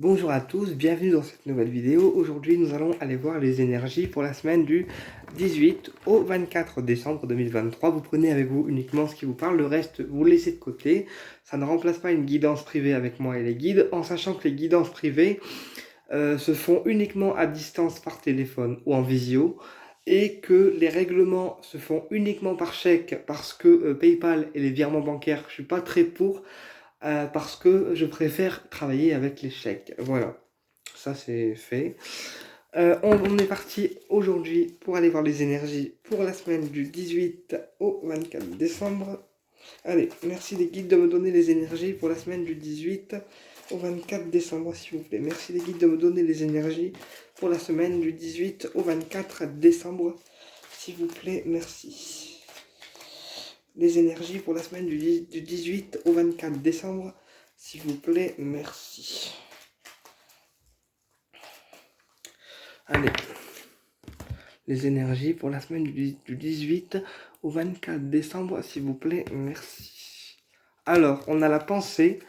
Bonjour à tous, bienvenue dans cette nouvelle vidéo. Aujourd'hui, nous allons aller voir les énergies pour la semaine du 18 au 24 décembre 2023. Vous prenez avec vous uniquement ce qui vous parle, le reste, vous le laissez de côté. Ça ne remplace pas une guidance privée avec moi et les guides, en sachant que les guidances privées se font uniquement à distance par téléphone ou en visio, et que les règlements se font uniquement par chèque parce que PayPal et les virements bancaires, je suis pas très pour. Parce que je préfère travailler avec les chèques. Voilà, ça c'est fait. On est parti aujourd'hui pour aller voir les énergies pour la semaine du 18 au 24 décembre. Allez, merci les guides de me donner les énergies pour la semaine du 18 au 24 décembre, s'il vous plaît. Merci les guides de me donner les énergies pour la semaine du 18 au 24 décembre, s'il vous plaît, merci. Les énergies pour la semaine du 18 au 24 décembre, s'il vous plaît, merci. Allez, les énergies pour la semaine du 18 au 24 décembre, s'il vous plaît, merci. Alors, on a la pensée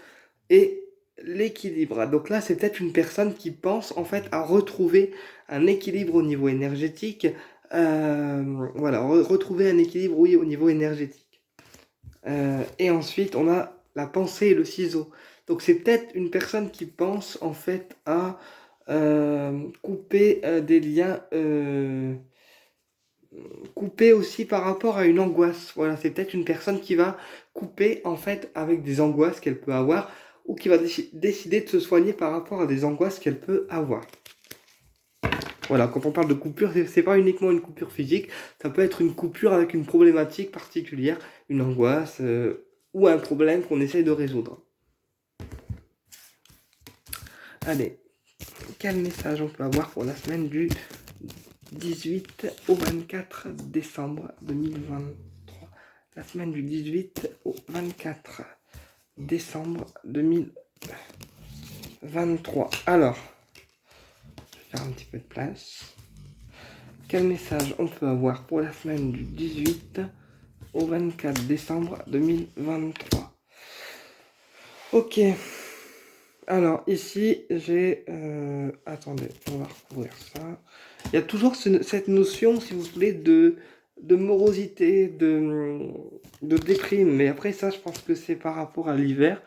et l'équilibre. Donc là, c'est peut-être une personne qui pense en fait à retrouver un équilibre au niveau énergétique. Voilà, retrouver un équilibre, oui, au niveau énergétique. Et ensuite, on a la pensée et le ciseau. Donc, c'est peut-être une personne qui pense en fait à couper des liens, couper aussi par rapport à une angoisse. Voilà, c'est peut-être une personne qui va couper en fait avec des angoisses qu'elle peut avoir, ou qui va décider de se soigner par rapport à des angoisses qu'elle peut avoir. Voilà, quand on parle de coupure, c'est pas uniquement une coupure physique, ça peut être une coupure avec une problématique particulière, une angoisse ou un problème qu'on essaye de résoudre. Allez, quel message on peut avoir pour la semaine du 18 au 24 décembre 2023? La semaine du 18 au 24 décembre 2023. Alors, je vais faire un petit peu de place. Quel message on peut avoir pour la semaine du 18 au 24 décembre 2023? Ok. Alors ici, j'ai... attendez, on va recouvrir ça. Il y a toujours cette notion, si vous voulez, de morosité, de déprime. Mais après ça, je pense que c'est par rapport à l'hiver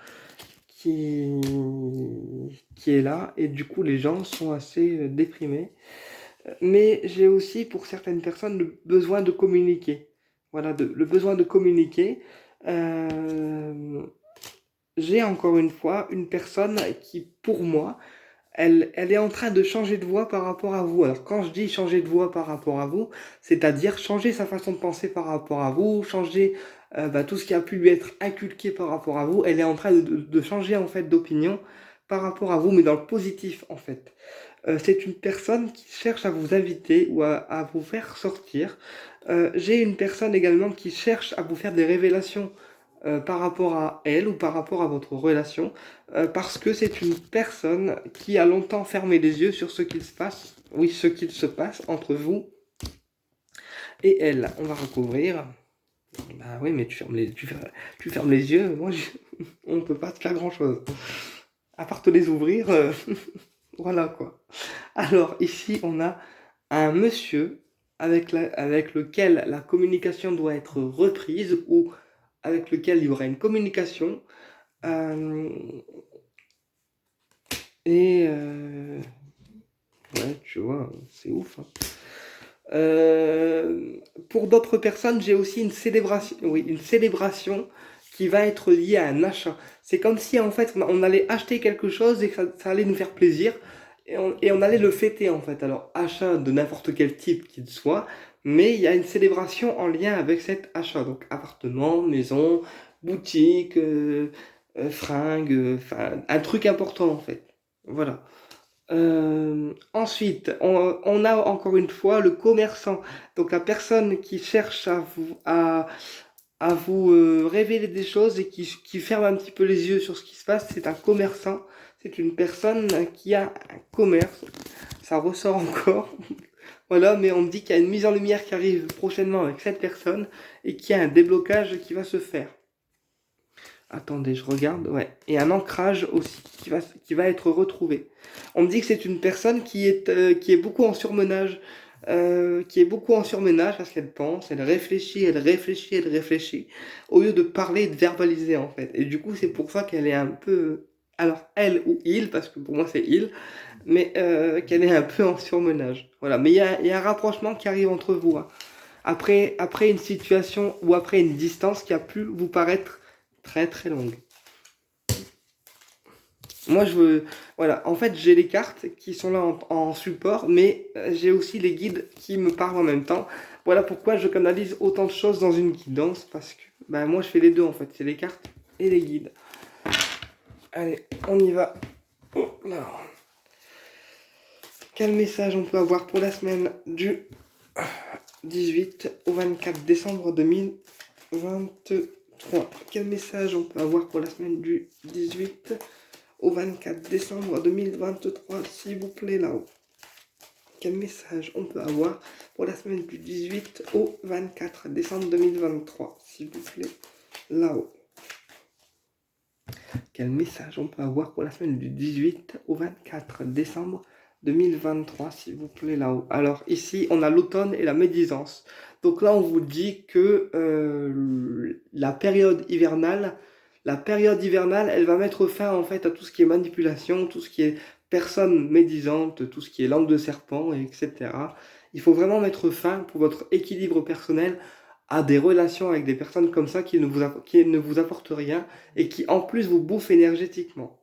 qui est là. Et du coup, les gens sont assez déprimés. Mais j'ai aussi, pour certaines personnes, le besoin de communiquer. Voilà, le besoin de communiquer. J'ai encore une fois une personne qui, pour moi, elle est en train de changer de voix par rapport à vous. Alors, quand je dis changer de voix par rapport à vous, c'est-à-dire changer sa façon de penser par rapport à vous, changer tout ce qui a pu lui être inculqué par rapport à vous. Elle est en train de changer, en fait, d'opinion par rapport à vous, mais dans le positif, en fait. C'est une personne qui cherche à vous inviter ou à vous faire sortir. J'ai une personne également qui cherche à vous faire des révélations par rapport à elle ou par rapport à votre relation, parce que c'est une personne qui a longtemps fermé les yeux sur ce qu'il se passe, oui, ce qu'il se passe entre vous et elle. On va recouvrir. Bah oui, mais tu fermes les yeux, moi on ne peut pas te faire grand chose. À part te les ouvrir, voilà quoi. Alors ici on a un monsieur avec lequel la communication doit être reprise, ou avec lequel il y aura une communication. Euh, ouais, tu vois, c'est ouf, hein. Pour d'autres personnes, j'ai aussi une célébration, oui, une célébration qui va être liée à un achat. C'est comme si en fait on allait acheter quelque chose et que ça allait nous faire plaisir, et on allait le fêter en fait. Alors achat de n'importe quel type qu'il soit, mais il y a une célébration en lien avec cet achat. Donc appartement, maison, boutique, fringues, enfin un truc important en fait. Voilà. Ensuite, on a encore une fois le commerçant. Donc la personne qui cherche à vous révéler des choses et qui ferme un petit peu les yeux sur ce qui se passe, c'est un commerçant. C'est une personne qui a un commerce. Ça ressort encore. Voilà, mais on me dit qu'il y a une mise en lumière qui arrive prochainement avec cette personne et qu'il y a un déblocage qui va se faire. Attendez, je regarde. Ouais. Et un ancrage aussi qui va être retrouvé. On me dit que c'est une personne qui est beaucoup en surmenage. Qui est beaucoup en surmenage parce qu'elle pense, elle réfléchit, elle réfléchit, elle réfléchit, au lieu de parler et de verbaliser en fait. Et du coup, c'est pour ça qu'elle est un peu. Alors, elle ou il, parce que pour moi c'est il, mais qu'elle est un peu en surmenage. Voilà. Mais il y a un rapprochement qui arrive entre vous, hein. Après une situation ou après une distance qui a pu vous paraître très très longue. Moi, je veux. Voilà, en fait, j'ai les cartes qui sont là en support, mais j'ai aussi les guides qui me parlent en même temps. Voilà pourquoi je canalise autant de choses dans une guidance, parce que ben, moi, je fais les deux en fait, c'est les cartes et les guides. Allez, on y va. Oh là. Quel message on peut avoir pour la semaine du 18 au 24 décembre 2023? Quel message on peut avoir pour la semaine du 18 au 24 décembre 2023, s'il vous plaît, là-haut? Quel message on peut avoir pour la semaine du 18 au 24 décembre 2023, s'il vous plaît, là-haut? Quel message on peut avoir pour la semaine du 18 au 24 décembre 2023, s'il vous plaît, là-haut? Alors, ici, on a l'automne et la médisance. Donc là, on vous dit que la période hivernale, elle va mettre fin, en fait, à tout ce qui est manipulation, tout ce qui est personne médisante, tout ce qui est langue de serpent, etc. Il faut vraiment mettre fin, pour votre équilibre personnel, à des relations avec des personnes comme ça qui ne vous apportent rien et qui en plus vous bouffent énergétiquement.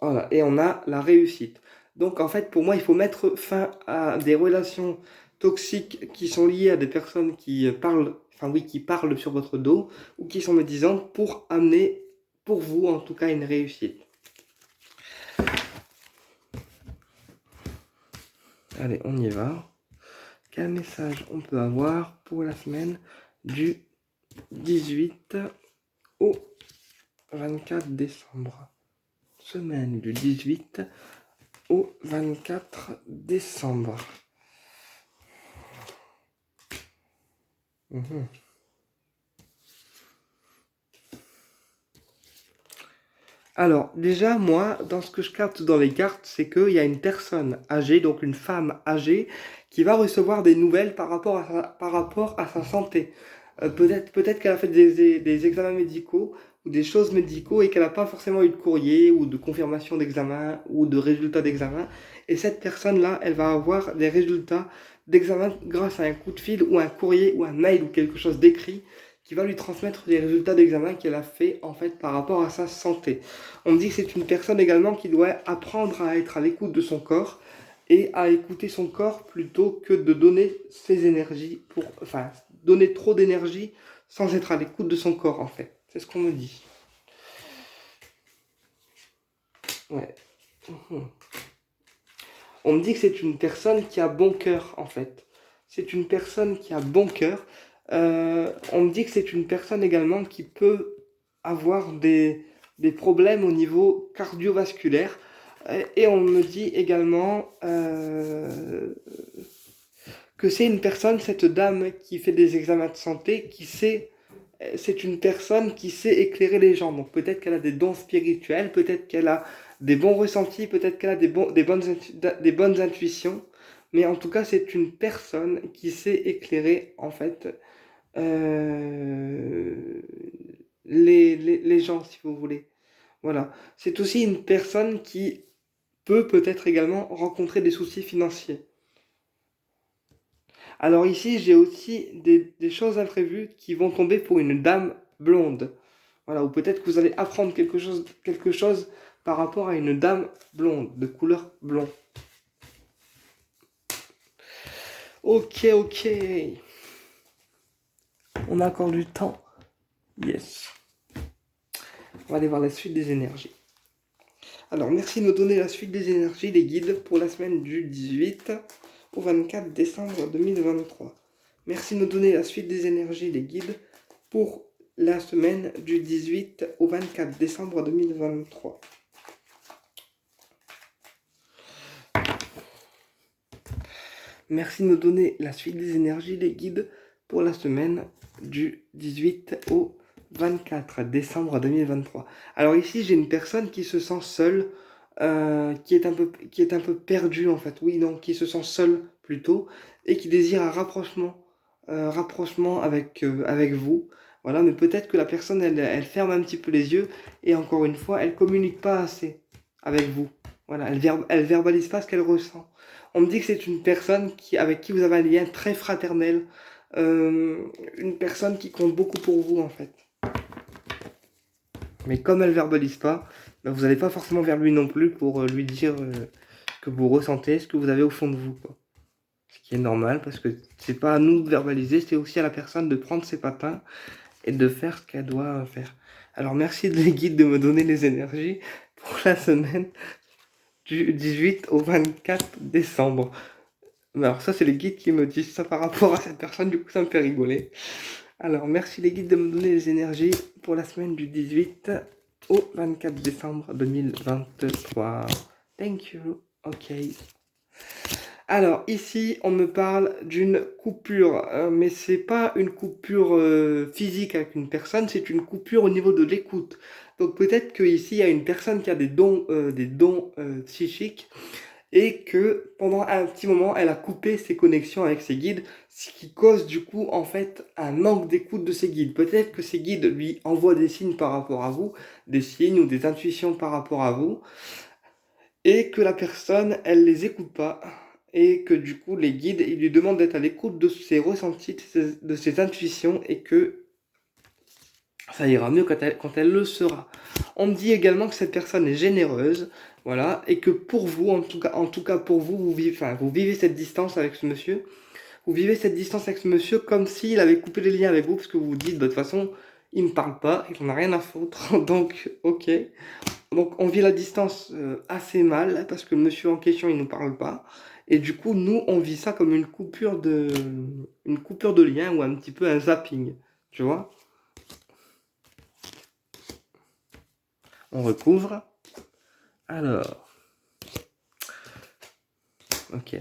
Voilà, et on a la réussite. Donc en fait, pour moi, il faut mettre fin à des relations toxiques qui sont liées à des personnes qui parlent, enfin oui, qui parlent sur votre dos ou qui sont médisantes pour amener, pour vous en tout cas, une réussite. Allez, on y va. Quel message on peut avoir pour la semaine du 18 au 24 décembre? Semaine du 18 au 24 décembre. Alors, déjà, moi, dans ce que je capte dans les cartes, c'est qu'il y a une personne âgée, donc une femme âgée, qui va recevoir des nouvelles par rapport à sa santé. Peut-être qu'elle a fait des examens médicaux ou des choses médicaux et qu'elle n'a pas forcément eu de courrier ou de confirmation d'examen ou de résultats d'examen. Et cette personne-là, elle va avoir des résultats d'examen grâce à un coup de fil ou un courrier ou un mail ou quelque chose d'écrit qui va lui transmettre les résultats d'examen qu'elle a fait en fait par rapport à sa santé. On me dit que c'est une personne également qui doit apprendre à être à l'écoute de son corps et à écouter son corps plutôt que de donner ses énergies enfin, donner trop d'énergie sans être à l'écoute de son corps en fait. C'est ce qu'on me dit. Ouais. On me dit que c'est une personne qui a bon cœur en fait. C'est une personne qui a bon cœur. On me dit que c'est une personne également qui peut avoir des problèmes au niveau cardiovasculaire. Et on me dit également que c'est une personne, cette dame qui fait des examens de santé, c'est une personne qui sait éclairer les gens. Donc peut-être qu'elle a des dons spirituels, peut-être qu'elle a des bons ressentis, peut-être qu'elle a des bonnes intuitions. Mais en tout cas, c'est une personne qui sait éclairer en fait euh, les gens, si vous voulez. Voilà. C'est aussi une personne qui peut peut-être également rencontrer des soucis financiers. Alors ici, j'ai aussi des choses imprévues qui vont tomber pour une dame blonde. Voilà, ou peut-être que vous allez apprendre quelque chose par rapport à une dame blonde, de couleur blond. Ok, ok. On a encore du temps. Yes. On va aller voir la suite des énergies. Alors, merci de me donner la suite des énergies, les guides, pour la semaine du 18 au 24 décembre 2023. Merci de me donner la suite des énergies, les guides, pour la semaine du 18 au 24 décembre 2023. Merci de me donner la suite des énergies, les guides, pour la semaine du 18 au 24 décembre 2023. Alors ici, j'ai une personne qui se sent seule, qui est un peu perdue en fait. Oui, non, qui se sent seule plutôt, et qui désire un rapprochement avec vous. Voilà, mais peut-être que la personne, elle ferme un petit peu les yeux, et encore une fois, elle communique pas assez avec vous. Voilà, elle verbalise pas ce qu'elle ressent. On me dit que c'est une personne avec qui vous avez un lien très fraternel, une personne qui compte beaucoup pour vous en fait. Mais comme elle verbalise pas, bah, vous n'allez pas forcément vers lui non plus pour lui dire ce que vous ressentez, ce que vous avez au fond de vous, quoi. Ce qui est normal parce que c'est pas à nous de verbaliser, c'est aussi à la personne de prendre ses patins et de faire ce qu'elle doit faire. Alors merci les guides de me donner les énergies pour la semaine du 18 au 24 décembre. Mais alors ça c'est les guides qui me disent ça par rapport à cette personne, du coup ça me fait rigoler. Alors merci les guides de me donner les énergies pour la semaine du 18 au 24 décembre 2023. Thank you. Ok. Alors ici on me parle d'une coupure, mais c'est pas une coupure physique avec une personne, c'est une coupure au niveau de l'écoute. Donc peut-être que ici il y a une personne qui a des dons psychiques et que pendant un petit moment elle a coupé ses connexions avec ses guides, ce qui cause du coup en fait un manque d'écoute de ses guides. Peut-être que ses guides lui envoient des signes par rapport à vous, des signes ou des intuitions par rapport à vous, et que la personne, elle les écoute pas, et que du coup les guides, ils lui demandent d'être à l'écoute de ses ressentis, de ses intuitions, et que ça ira mieux quand elle le sera. On me dit également que cette personne est généreuse, voilà, et que pour vous, en tout cas pour vous, vous vivez cette distance avec ce monsieur. Vous vivez cette distance avec ce monsieur comme s'il avait coupé les liens avec vous, parce que vous vous dites, bah, de toute façon, il me parle pas, il en a rien à foutre, donc ok. Donc on vit la distance assez mal parce que le monsieur en question il nous parle pas et du coup nous on vit ça comme une coupure de lien ou un petit peu un zapping, tu vois. On recouvre. Alors, ok,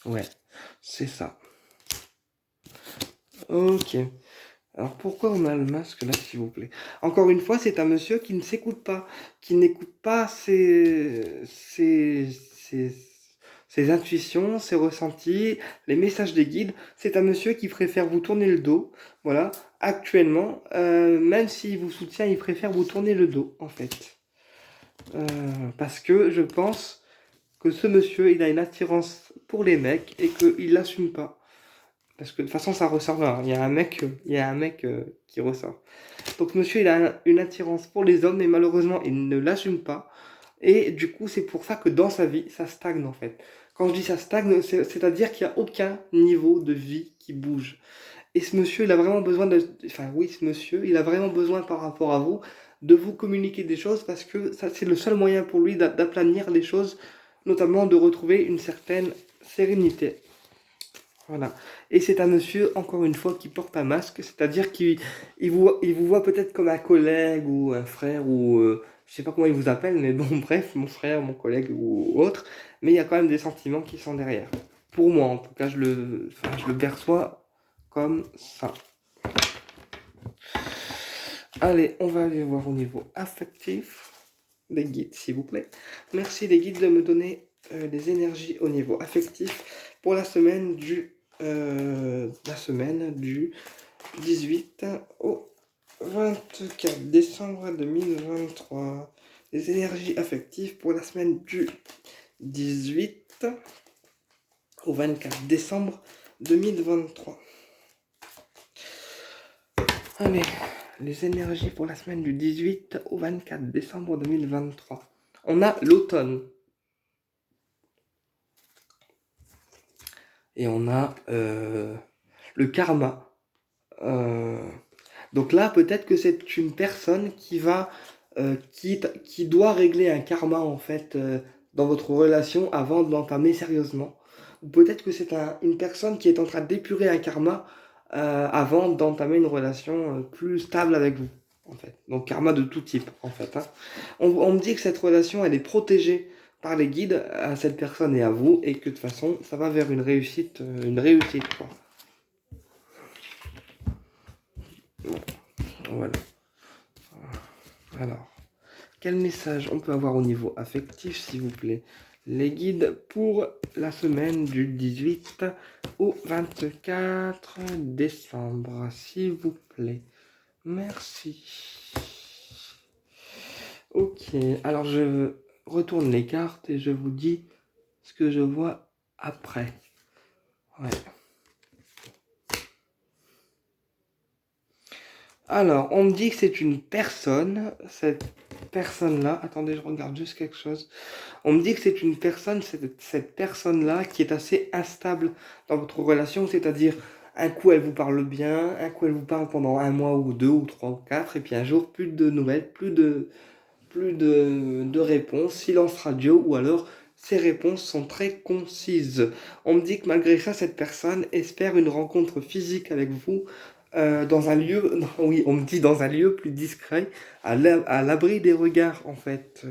ouais, c'est ça. Ok. Alors pourquoi on a le masque là, s'il vous plaît? Encore une fois, c'est un monsieur qui ne s'écoute pas, qui n'écoute pas ses intuitions, ses ressentis, les messages des guides. C'est un monsieur qui préfère vous tourner le dos. Voilà, actuellement, même s'il vous soutient, il préfère vous tourner le dos, en fait. Parce que je pense que ce monsieur, il a une attirance pour les mecs et qu'il l'assume pas. Parce que de toute façon, ça ressort là. Il y a un mec qui ressort. Donc, monsieur, il a une attirance pour les hommes, mais malheureusement, il ne l'assume pas. Et du coup, c'est pour ça que dans sa vie, ça stagne en fait. Quand je dis ça stagne, c'est-à-dire qu'il n'y a aucun niveau de vie qui bouge. Et ce monsieur, il a vraiment besoin de. Enfin, oui, ce monsieur, il a vraiment besoin par rapport à vous de vous communiquer des choses parce que ça, c'est le seul moyen pour lui d'aplanir les choses, notamment de retrouver une certaine sérénité. Voilà. Et c'est un monsieur, encore une fois, qui porte un masque, c'est-à-dire il vous voit peut-être comme un collègue ou un frère ou je sais pas comment il vous appelle, mais bon, bref, mon frère, mon collègue ou autre, mais il y a quand même des sentiments qui sont derrière. Pour moi, en tout cas, je le perçois comme ça. Allez, on va aller voir au niveau affectif, les guides, s'il vous plaît. Merci les guides de me donner des énergies au niveau affectif pour la semaine du 18 au 24 décembre 2023. Les énergies affectives pour la semaine du 18 au 24 décembre 2023. Allez, les énergies pour la semaine du 18 au 24 décembre 2023. On a l'automne. Et on a le karma. Donc là, peut-être que c'est une personne qui doit régler un karma en fait dans votre relation avant de l'entamer sérieusement. Ou peut-être que c'est une personne qui est en train d'épurer un karma avant d'entamer une relation plus stable avec vous. En fait. Donc karma de tout type en fait. Hein. On me dit que cette relation elle est protégée par les guides à cette personne et à vous et que de toute façon ça va vers une réussite quoi. Voilà. Alors, quel message on peut avoir au niveau affectif, s'il vous plaît? Les guides pour la semaine du 18 au 24 décembre, s'il vous plaît. Merci. Ok, alors je retourne les cartes et je vous dis ce que je vois après. Ouais. Alors, on me dit que c'est une personne, cette personne-là, attendez, je regarde juste quelque chose. On me dit que c'est une personne, cette personne-là, qui est assez instable dans votre relation, c'est-à-dire, un coup elle vous parle bien, un coup elle vous parle pendant un mois ou deux ou trois ou quatre, et puis un jour, plus de nouvelles, plus de réponses, silence radio, ou alors ces réponses sont très concises. On me dit que malgré ça, cette personne espère une rencontre physique avec vous dans un lieu, oui, on me dit dans un lieu plus discret, à l'abri des regards en fait.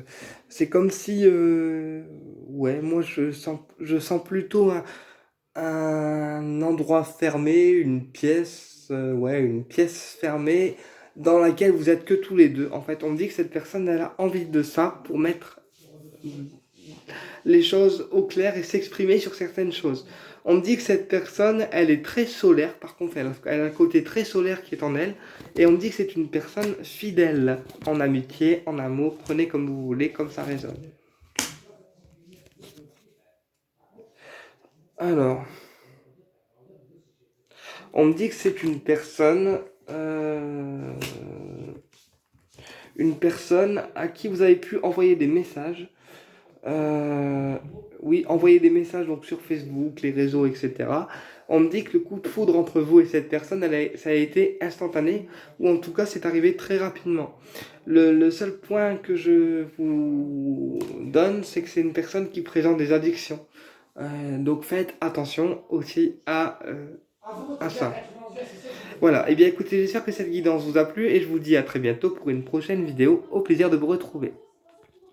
C'est comme si, ouais, moi je sens plutôt un endroit fermé, une pièce, ouais, une pièce fermée dans laquelle vous êtes que tous les deux. En fait, on me dit que cette personne elle a envie de ça pour mettre les choses au clair et s'exprimer sur certaines choses. On me dit que cette personne, elle est très solaire, par contre, elle a un côté très solaire qui est en elle, et on me dit que c'est une personne fidèle, en amitié, en amour, prenez comme vous voulez, comme ça résonne. Alors, on me dit que c'est une personne à qui vous avez pu envoyer des messages. Euh, oui, envoyer des messages donc sur Facebook, les réseaux, etc. On me dit que le coup de foudre entre vous et cette personne, ça a été instantané, ou en tout cas c'est arrivé très rapidement. Le seul point que je vous donne, c'est que c'est une personne qui présente des addictions. Donc faites attention aussi à ça. Voilà, et bien écoutez, j'espère que cette guidance vous a plu et je vous dis à très bientôt pour une prochaine vidéo. Au plaisir de vous retrouver.